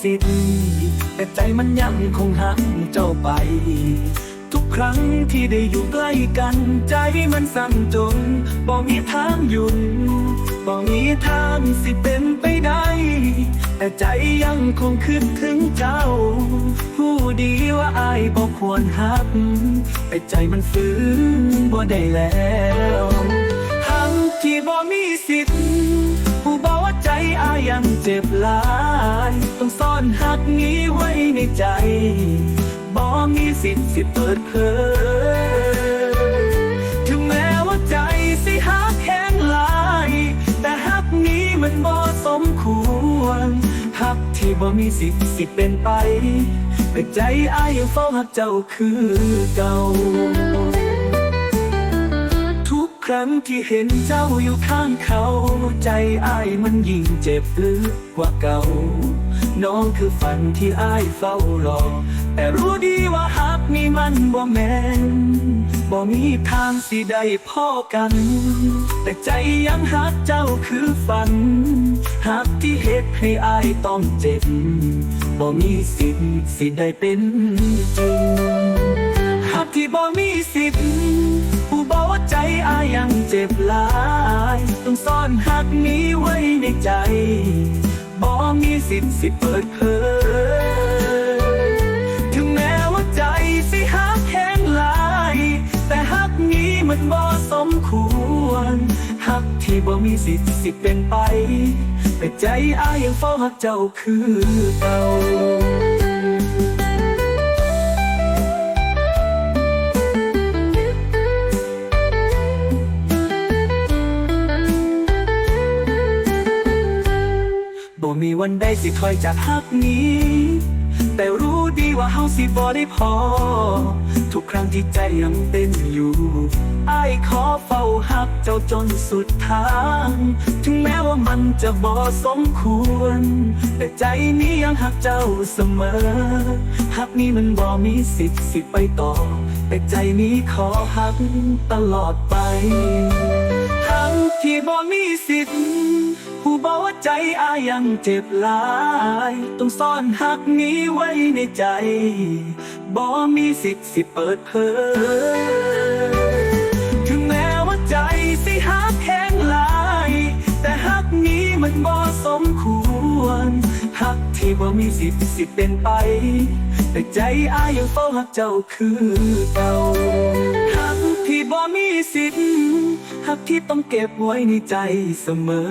สิทธิ์แต่ใจมันยังคงหักเจ้าไปทุกครั้งที่ได้อยู่ใกล้กันใจมันสั่นจนบ่มีทางหยุดบ่มีทางสิเป็นไปได้แต่ใจยังคงคิดถึงเจ้าผู้ดีว่าอายบ่ควรหักแต่ใจมันฟื้นบ่ได้แล้วทั้งที่บ่มีสิทธิ์ผู้บอกว่าใจอายยังเจ็บหลายต้องซ่อนหักนี้ไว้ในใจบ่มีสิทธิ์เปิดเผยถึงแม้ว่าใจสิหักแห้งหลายแต่หักนี้มันบ่สมควรหักที่บ่มีสิทธิ์เป็นไปแต่ใจอายยังเฝ้าหักเจ้าคือเก่าทุกครั้งที่เห็นเจ้าอยู่ข้างเขาใจอายมันยิ่งเจ็บลึกกว่าเก่าน้องคือฝันที่อายเฝ้ารอแต่รู้ดีว่าหักนี้มันบ่แม่นบ่มีทางสิได้พ้อกันแต่ใจยังหักเจ้าคือฝันหักที่เฮ็ดให้อายต้องเจ็บบ่มีสิทธิ์สิได้เป็นจริงหักที่บ่มีสิทธิ์ผู้บอกว่าใจอายยังเจ็บหลายต้องซ่อนหักนี้ไว้ในใจบ่มีสิทธิ์เปิดเผยถึงแม้ว่าใจสิหักแห้งหลายแต่หักนี้มันบ่สมควรหักที่บ่มีสิทธิ์เป็นไปแต่ใจอายยังเฝ้าหักเจ้าคือเก่าบ่มีวันใดสิถอยจากหักนี้แต่รู้ดีว่าเฮาสิบ่ได้พอทุกครั้งที่ใจยังเป็นอยู่อ้ายขอเฝ้าหักเจ้าจนสุดทางถึงแม้ว่ามันจะบ่สมควรแต่ใจนี้ยังหักเจ้าเสมอหักนี้มันบ่มีสิทธิ์ไปต่อแต่ใจนี้ขอหักตลอดไปทั้งที่บ่มีสิทธิ์ผู้บอกว่าใจอายยังเจ็บหลายต้องซ่อนหักนี้ไว้ในใจบ่มีสิทธิ์เปิดเผยถึงแม้ว่าใจสิหักแห้งหลายแต่หักนี้มันบ่สมควรหักที่บ่มีสิทธิ์เป็นไปแต่ใจอายยังเฝ้าหักเจ้าคือเก่าหักที่บ่มีสิทธิ์หักที่ต้องเก็บไว้ในใจเสมอ